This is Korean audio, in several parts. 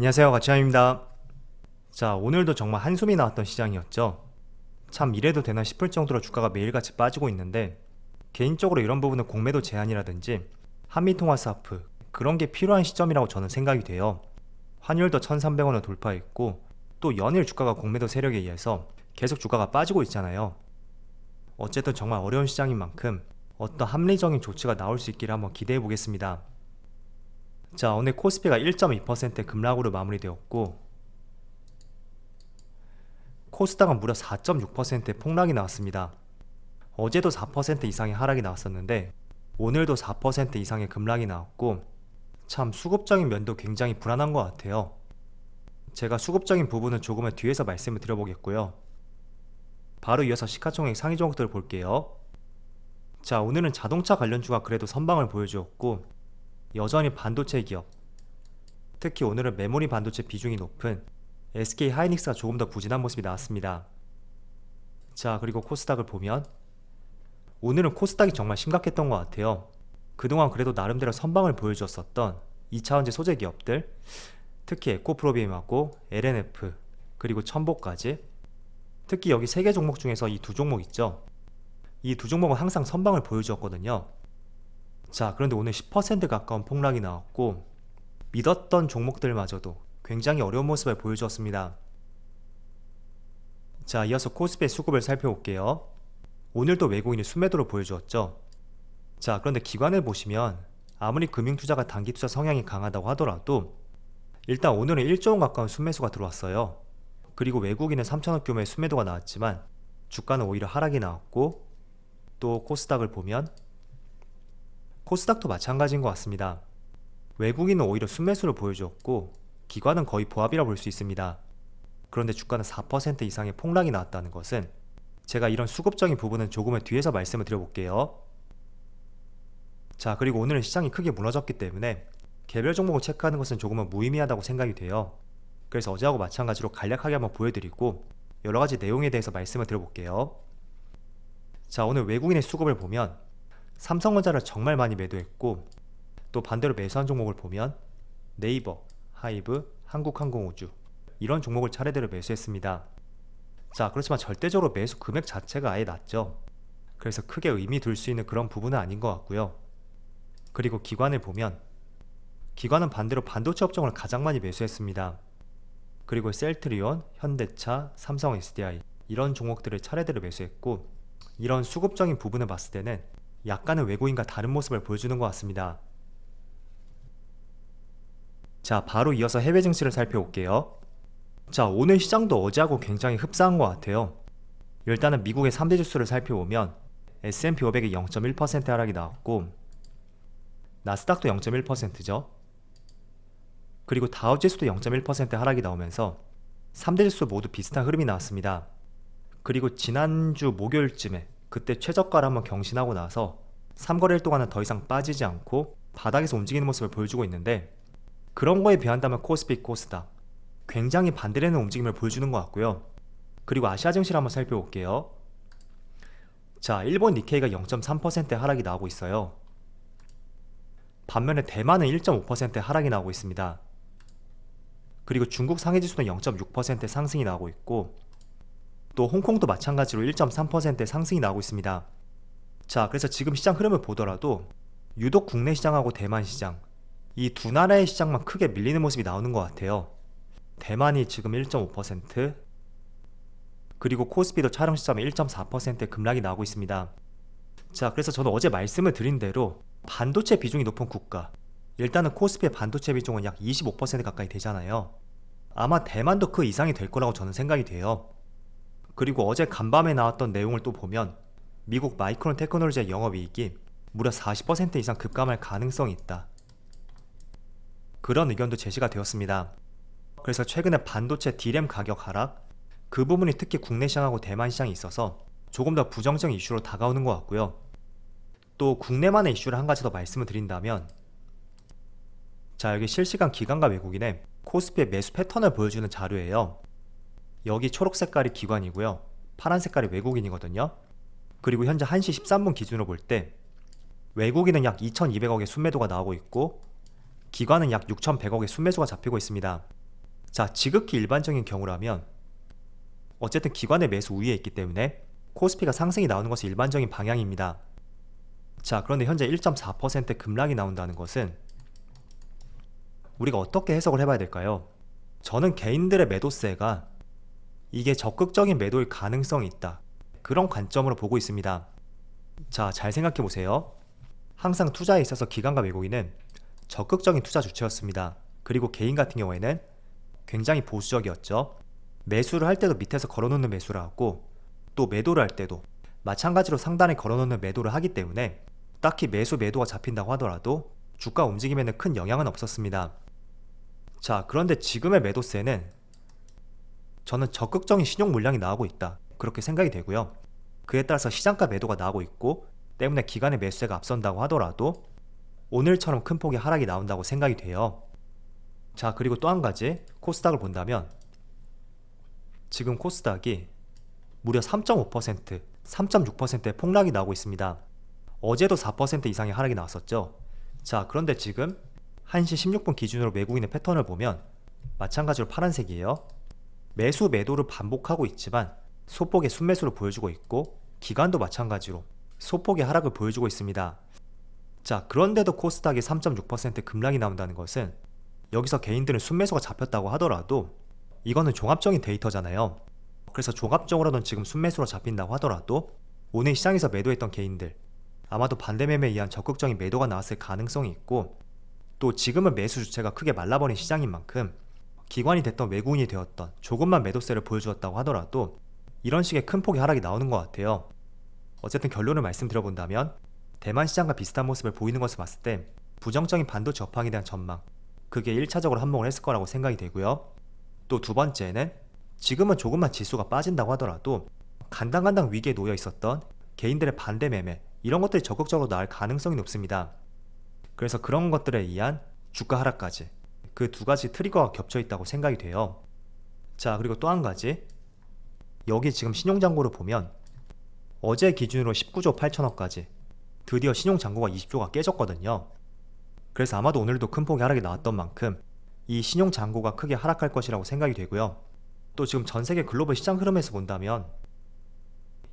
안녕하세요, 가치환입니다. 자, 오늘도 정말 한숨이 나왔던 시장이었죠. 참 이래도 되나 싶을 정도로 주가가 매일같이 빠지고 있는데, 개인적으로 이런 부분은 공매도 제한이라든지 한미통화 사프 그런 게 필요한 시점이라고 저는 생각이 돼요. 환율도 1,300원을 돌파했고, 또 연일 주가가 공매도 세력에 의해서 계속 주가가 빠지고 있잖아요. 어쨌든 정말 어려운 시장인 만큼 어떤 합리적인 조치가 나올 수 있기를 한번 기대해 보겠습니다. 자, 오늘 코스피가 1.2% 급락으로 마무리되었고, 코스닥은 무려 4.6% 폭락이 나왔습니다. 어제도 4% 이상의 하락이 나왔었는데 오늘도 4% 이상의 급락이 나왔고, 참 수급적인 면도 굉장히 불안한 것 같아요. 제가 수급적인 부분은 조금은 뒤에서 말씀을 드려보겠고요. 바로 이어서 시가총액 상위 종목들을 볼게요. 자, 오늘은 자동차 관련주가 그래도 선방을 보여주었고, 여전히 반도체 기업, 특히 오늘은 메모리 반도체 비중이 높은 SK 하이닉스가 조금 더 부진한 모습이 나왔습니다. 자, 그리고 코스닥을 보면 오늘은 코스닥이 정말 심각했던 것 같아요. 그동안 그래도 나름대로 선방을 보여주었었던 2차원지 소재 기업들, 특히 에코프로비엠하고 LNF 그리고 첨보까지, 특히 여기 3개 종목 중에서 이 두 종목 있죠. 이 두 종목은 항상 선방을 보여주었거든요. 자, 그런데 오늘 10% 가까운 폭락이 나왔고, 믿었던 종목들마저도 굉장히 어려운 모습을 보여주었습니다. 자, 이어서 코스피의 수급을 살펴볼게요. 오늘도 외국인이 순매도를 보여주었죠. 자, 그런데 기관을 보시면 아무리 금융투자가 단기투자 성향이 강하다고 하더라도 일단 오늘은 1조 원 가까운 순매수가 들어왔어요. 그리고 외국인은 3천억 규모의 순매도가 나왔지만 주가는 오히려 하락이 나왔고, 또 코스닥을 보면 코스닥도 마찬가지인 것 같습니다. 외국인은 오히려 순매수를 보여주었고 기관은 거의 보합이라 볼 수 있습니다. 그런데 주가는 4% 이상의 폭락이 나왔다는 것은, 제가 이런 수급적인 부분은 조금은 뒤에서 말씀을 드려볼게요. 자, 그리고 오늘은 시장이 크게 무너졌기 때문에 개별 종목을 체크하는 것은 조금은 무의미하다고 생각이 돼요. 그래서 어제하고 마찬가지로 간략하게 한번 보여드리고 여러가지 내용에 대해서 말씀을 드려볼게요. 자, 오늘 외국인의 수급을 보면 삼성전자를 정말 많이 매도했고, 또 반대로 매수한 종목을 보면 네이버, 하이브, 한국항공우주 이런 종목을 차례대로 매수했습니다. 자, 그렇지만 절대적으로 매수 금액 자체가 아예 낮죠. 그래서 크게 의미 둘 수 있는 그런 부분은 아닌 것 같고요. 그리고 기관을 보면 기관은 반대로 반도체 업종을 가장 많이 매수했습니다. 그리고 셀트리온, 현대차, 삼성 SDI 이런 종목들을 차례대로 매수했고, 이런 수급적인 부분을 봤을 때는 약간은 외국인과 다른 모습을 보여주는 것 같습니다. 자, 바로 이어서 해외 증시를 살펴볼게요. 자, 오늘 시장도 어제하고 굉장히 흡사한 것 같아요. 일단은 미국의 3대 지수를 살펴보면 S&P 500이 0.1% 하락이 나왔고, 나스닥도 0.1%죠. 그리고 다우지수도 0.1% 하락이 나오면서 3대 지수 모두 비슷한 흐름이 나왔습니다. 그리고 지난주 목요일쯤에 그때 최저가를 한번 경신하고 나서 3거래일 동안은 더 이상 빠지지 않고 바닥에서 움직이는 모습을 보여주고 있는데, 그런 거에 비한다면 코스피, 코스닥 굉장히 반대되는 움직임을 보여주는 것 같고요. 그리고 아시아 증시를 한번 살펴볼게요. 자, 일본 니케이가 0.3% 하락이 나오고 있어요. 반면에 대만은 1.5% 하락이 나오고 있습니다. 그리고 중국 상해지수는 0.6% 상승이 나오고 있고, 또 홍콩도 마찬가지로 1.3% 상승이 나오고 있습니다. 자, 그래서 지금 시장 흐름을 보더라도 유독 국내 시장하고 대만 시장, 이 두 나라의 시장만 크게 밀리는 모습이 나오는 것 같아요. 대만이 지금 1.5%, 그리고 코스피도 촬영 시점에 1.4% 급락이 나오고 있습니다. 자, 그래서 저도 어제 말씀을 드린 대로 반도체 비중이 높은 국가, 일단은 코스피의 반도체 비중은 약 25% 가까이 되잖아요. 아마 대만도 그 이상이 될 거라고 저는 생각이 돼요. 그리고 어제 간밤에 나왔던 내용을 또 보면 미국 마이크론 테크놀로지의 영업이익이 무려 40% 이상 급감할 가능성이 있다, 그런 의견도 제시가 되었습니다. 그래서 최근에 반도체 D램 가격 하락, 그 부분이 특히 국내 시장하고 대만 시장에 있어서 조금 더 부정적인 이슈로 다가오는 것 같고요. 또 국내만의 이슈를 한 가지 더 말씀을 드린다면, 자, 여기 실시간 기관과 외국인의 코스피의 매수 패턴을 보여주는 자료예요. 여기 초록 색깔이 기관이고요, 파란 색깔이 외국인이거든요. 그리고 현재 1시 13분 기준으로 볼 때 외국인은 약 2,200억의 순매도가 나오고 있고, 기관은 약 6,100억의 순매수가 잡히고 있습니다. 자, 지극히 일반적인 경우라면 어쨌든 기관의 매수 우위에 있기 때문에 코스피가 상승이 나오는 것이 일반적인 방향입니다. 자, 그런데 현재 1.4% 급락이 나온다는 것은 우리가 어떻게 해석을 해봐야 될까요? 저는 개인들의 매도세가 이게 적극적인 매도일 가능성이 있다, 그런 관점으로 보고 있습니다. 자, 잘 생각해 보세요. 항상 투자에 있어서 기관과 외국인은 적극적인 투자 주체였습니다. 그리고 개인 같은 경우에는 굉장히 보수적이었죠. 매수를 할 때도 밑에서 걸어놓는 매수를 하고, 또 매도를 할 때도 마찬가지로 상단에 걸어놓는 매도를 하기 때문에 딱히 매도가 잡힌다고 하더라도 주가 움직임에는 큰 영향은 없었습니다. 자, 그런데 지금의 매도세는 저는 적극적인 신용 물량이 나오고 있다, 그렇게 생각이 되고요. 그에 따라서 시장가 매도가 나오고 있고 때문에 기관의 매수세가 앞선다고 하더라도 오늘처럼 큰 폭의 하락이 나온다고 생각이 돼요. 자, 그리고 또 한 가지 코스닥을 본다면 지금 코스닥이 무려 3.5%, 3.6%의 폭락이 나오고 있습니다. 어제도 4% 이상의 하락이 나왔었죠. 자, 그런데 지금 1시 16분 기준으로 외국인의 패턴을 보면 마찬가지로 파란색이에요. 매수 매도를 반복하고 있지만 소폭의 순매수를 보여주고 있고, 기관도 마찬가지로 소폭의 하락을 보여주고 있습니다. 자, 그런데도 코스닥이 3.6% 급락이 나온다는 것은 여기서 개인들은 순매수가 잡혔다고 하더라도 이거는 종합적인 데이터잖아요. 그래서 종합적으로는 지금 순매수로 잡힌다고 하더라도 오늘 시장에서 매도했던 개인들 아마도 반대매매에 의한 적극적인 매도가 나왔을 가능성이 있고, 또 지금은 매수 주체가 크게 말라버린 시장인 만큼 기관이 됐던 외국인이 되었던 조금만 매도세를 보여주었다고 하더라도 이런 식의 큰 폭의 하락이 나오는 것 같아요. 어쨌든 결론을 말씀드려본다면 대만 시장과 비슷한 모습을 보이는 것을 봤을 때 부정적인 반도체 업황에 대한 전망, 그게 1차적으로 한몫을 했을 거라고 생각이 되고요. 또 두 번째는 지금은 조금만 지수가 빠진다고 하더라도 간당간당 위기에 놓여 있었던 개인들의 반대 매매, 이런 것들이 적극적으로 나올 가능성이 높습니다. 그래서 그런 것들에 의한 주가 하락까지, 그 두 가지 트리거가 겹쳐 있다고 생각이 돼요. 자, 그리고 또 한 가지, 여기 지금 신용잔고를 보면 어제 기준으로 19조 8천억까지 드디어 신용잔고가 20조가 깨졌거든요. 그래서 아마도 오늘도 큰 폭의 하락이 나왔던 만큼 이 신용잔고가 크게 하락할 것이라고 생각이 되고요. 또 지금 전세계 글로벌 시장 흐름에서 본다면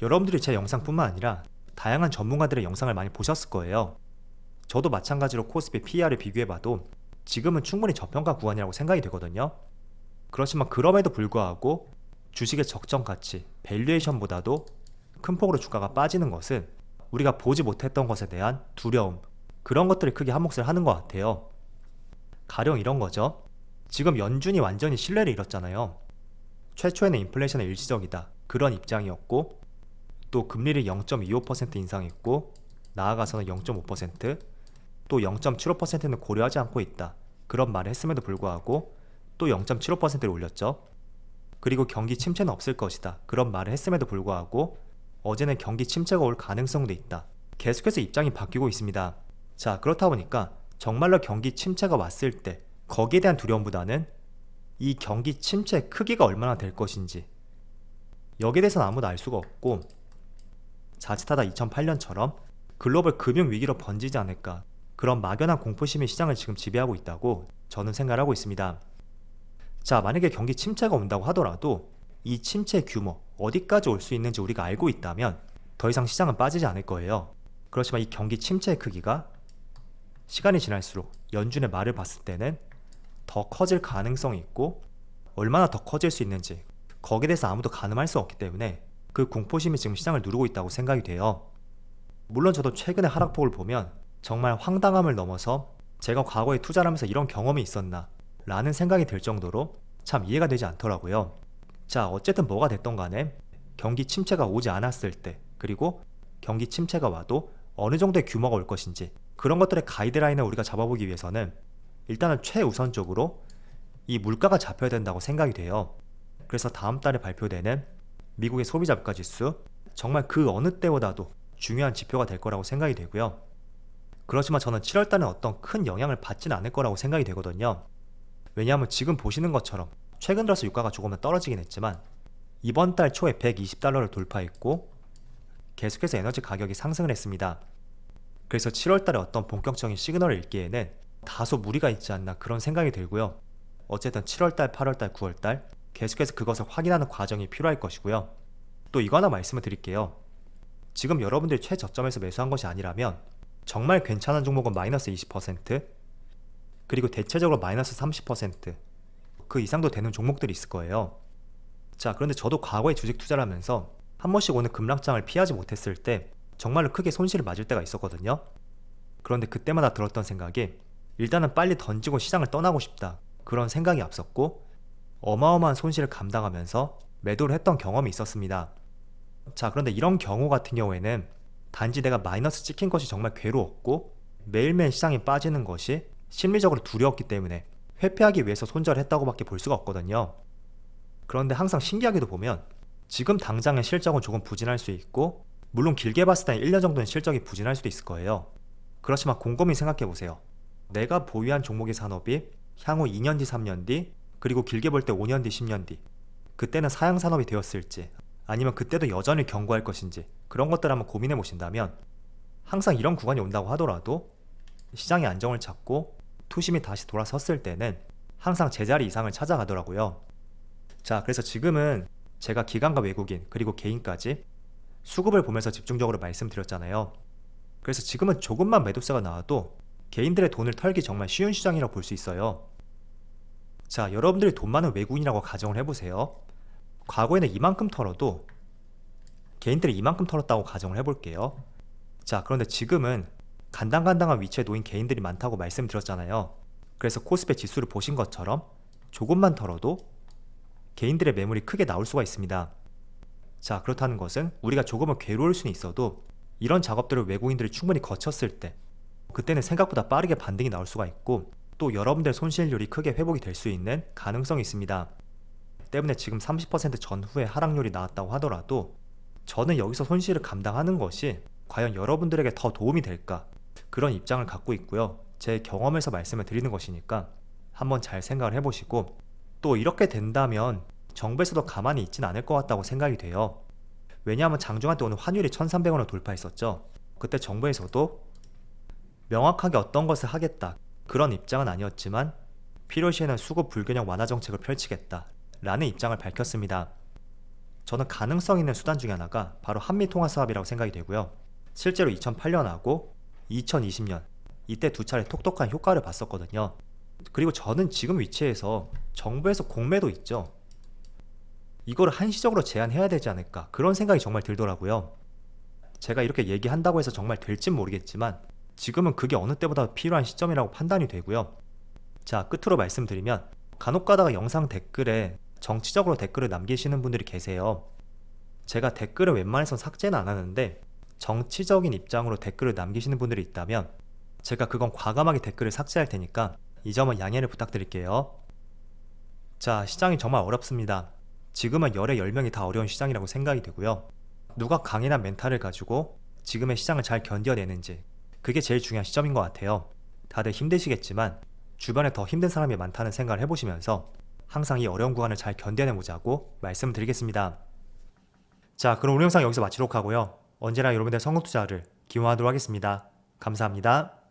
여러분들이 제 영상뿐만 아니라 다양한 전문가들의 영상을 많이 보셨을 거예요. 저도 마찬가지로 코스피 PER을 비교해봐도 지금은 충분히 저평가 구간이라고 생각이 되거든요. 그렇지만 그럼에도 불구하고 주식의 적정 가치, 밸류에이션보다도 큰 폭으로 주가가 빠지는 것은 우리가 보지 못했던 것에 대한 두려움, 그런 것들이 크게 한몫을 하는 것 같아요. 가령 이런 거죠. 지금 연준이 완전히 신뢰를 잃었잖아요. 최초에는 인플레이션은 일시적이다, 그런 입장이었고, 또 금리를 0.25% 인상했고, 나아가서는 0.5%, 또 0.75%는 고려하지 않고 있다, 그런 말을 했음에도 불구하고 또 0.75%를 올렸죠. 그리고 경기 침체는 없을 것이다, 그런 말을 했음에도 불구하고 어제는 경기 침체가 올 가능성도 있다, 계속해서 입장이 바뀌고 있습니다. 자, 그렇다 보니까 정말로 경기 침체가 왔을 때 거기에 대한 두려움보다는 이 경기 침체의 크기가 얼마나 될 것인지, 여기에 대해서는 아무도 알 수가 없고 자칫하다 2008년처럼 글로벌 금융위기로 번지지 않을까, 그런 막연한 공포심이 시장을 지금 지배하고 있다고 저는 생각을 하고 있습니다. 자, 만약에 경기 침체가 온다고 하더라도 이 침체의 규모, 어디까지 올 수 있는지 우리가 알고 있다면 더 이상 시장은 빠지지 않을 거예요. 그렇지만 이 경기 침체의 크기가 시간이 지날수록 연준의 말을 봤을 때는 더 커질 가능성이 있고, 얼마나 더 커질 수 있는지 거기에 대해서 아무도 가늠할 수 없기 때문에 그 공포심이 지금 시장을 누르고 있다고 생각이 돼요. 물론 저도 최근의 하락폭을 보면 정말 황당함을 넘어서 제가 과거에 투자를 하면서 이런 경험이 있었나 라는 생각이 들 정도로 참 이해가 되지 않더라고요. 자, 어쨌든 뭐가 됐던 간에 경기 침체가 오지 않았을 때, 그리고 경기 침체가 와도 어느 정도의 규모가 올 것인지, 그런 것들의 가이드라인을 우리가 잡아보기 위해서는 일단은 최우선적으로 이 물가가 잡혀야 된다고 생각이 돼요. 그래서 다음 달에 발표되는 미국의 소비자 물가지수, 정말 그 어느 때보다도 중요한 지표가 될 거라고 생각이 되고요. 그렇지만 저는 7월달에 어떤 큰 영향을 받지는 않을 거라고 생각이 되거든요. 왜냐하면 지금 보시는 것처럼 최근 들어서 유가가 조금은 떨어지긴 했지만 이번 달 초에 120달러를 돌파했고 계속해서 에너지 가격이 상승을 했습니다. 그래서 7월달에 어떤 본격적인 시그널을 읽기에는 다소 무리가 있지 않나, 그런 생각이 들고요. 어쨌든 7월달, 8월달, 9월달 계속해서 그것을 확인하는 과정이 필요할 것이고요. 또 이거 하나 말씀을 드릴게요. 지금 여러분들이 최저점에서 매수한 것이 아니라면 정말 괜찮은 종목은 마이너스 20%, 그리고 대체적으로 마이너스 30%, 그 이상도 되는 종목들이 있을 거예요. 자, 그런데 저도 과거에 주식 투자를 하면서 한 번씩 오는 급락장을 피하지 못했을 때 정말로 크게 손실을 맞을 때가 있었거든요. 그런데 그때마다 들었던 생각이 일단은 빨리 던지고 시장을 떠나고 싶다, 그런 생각이 앞섰고 어마어마한 손실을 감당하면서 매도를 했던 경험이 있었습니다. 자, 그런데 이런 경우 같은 경우에는 단지 내가 마이너스 찍힌 것이 정말 괴로웠고 매일매일 시장이 빠지는 것이 심리적으로 두려웠기 때문에 회피하기 위해서 손절을 했다고 밖에 볼 수가 없거든요. 그런데 항상 신기하게도 보면 지금 당장의 실적은 조금 부진할 수 있고, 물론 길게 봤을 때 1년 정도는 실적이 부진할 수도 있을 거예요. 그렇지만 곰곰이 생각해보세요. 내가 보유한 종목의 산업이 향후 2년 뒤, 3년 뒤, 그리고 길게 볼 때 5년 뒤, 10년 뒤, 그때는 사양산업이 되었을지, 아니면 그때도 여전히 견고할 것인지, 그런 것들 한번 고민해 보신다면 항상 이런 구간이 온다고 하더라도 시장의 안정을 찾고 투심이 다시 돌아섰을 때는 항상 제자리 이상을 찾아가더라고요. 자, 그래서 지금은 제가 기관과 외국인 그리고 개인까지 수급을 보면서 집중적으로 말씀드렸잖아요. 그래서 지금은 조금만 매도세가 나와도 개인들의 돈을 털기 정말 쉬운 시장이라고 볼 수 있어요. 자, 여러분들이 돈 많은 외국인이라고 가정을 해보세요. 과거에는 이만큼 털어도 개인들이 이만큼 털었다고 가정을 해볼게요. 자, 그런데 지금은 간당간당한 위치에 놓인 개인들이 많다고 말씀드렸잖아요. 그래서 코스피 지수를 보신 것처럼 조금만 털어도 개인들의 매물이 크게 나올 수가 있습니다. 자, 그렇다는 것은 우리가 조금은 괴로울 수는 있어도 이런 작업들을 외국인들이 충분히 거쳤을 때 그때는 생각보다 빠르게 반등이 나올 수가 있고, 또 여러분들의 손실률이 크게 회복이 될 수 있는 가능성이 있습니다. 때문에 지금 30% 전후에 하락률이 나왔다고 하더라도 저는 여기서 손실을 감당하는 것이 과연 여러분들에게 더 도움이 될까, 그런 입장을 갖고 있고요. 제 경험에서 말씀을 드리는 것이니까 한번 잘 생각을 해보시고, 또 이렇게 된다면 정부에서도 가만히 있진 않을 것 같다고 생각이 돼요. 왜냐하면 장중한 때 오늘 환율이 1,300원을 돌파했었죠. 그때 정부에서도 명확하게 어떤 것을 하겠다, 그런 입장은 아니었지만 필요시에는 수급 불균형 완화 정책을 펼치겠다 라는 입장을 밝혔습니다. 저는 가능성 있는 수단 중에 하나가 바로 한미통화사업이라고 생각이 되고요. 실제로 2008년하고 2020년 이때 두 차례 톡톡한 효과를 봤었거든요. 그리고 저는 지금 위치에서 정부에서 공매도 있죠. 이거를 한시적으로 제한해야 되지 않을까, 그런 생각이 정말 들더라고요. 제가 이렇게 얘기한다고 해서 정말 될진 모르겠지만 지금은 그게 어느 때보다 필요한 시점이라고 판단이 되고요. 자, 끝으로 말씀드리면 간혹 가다가 영상 댓글에 정치적으로 댓글을 남기시는 분들이 계세요. 제가 댓글을 웬만해선 삭제는 안 하는데 정치적인 입장으로 댓글을 남기시는 분들이 있다면 제가 그건 과감하게 댓글을 삭제할 테니까 이 점은 양해를 부탁드릴게요. 자, 시장이 정말 어렵습니다. 지금은 열의 10명이 다 어려운 시장이라고 생각이 되고요. 누가 강인한 멘탈을 가지고 지금의 시장을 잘 견뎌내는지, 그게 제일 중요한 시점인 것 같아요. 다들 힘드시겠지만 주변에 더 힘든 사람이 많다는 생각을 해보시면서 항상 이 어려운 구간을 잘 견뎌내보자고 말씀드리겠습니다. 자, 그럼 오늘 영상 여기서 마치도록 하고요. 언제나 여러분들의 성공 투자를 기원하도록 하겠습니다. 감사합니다.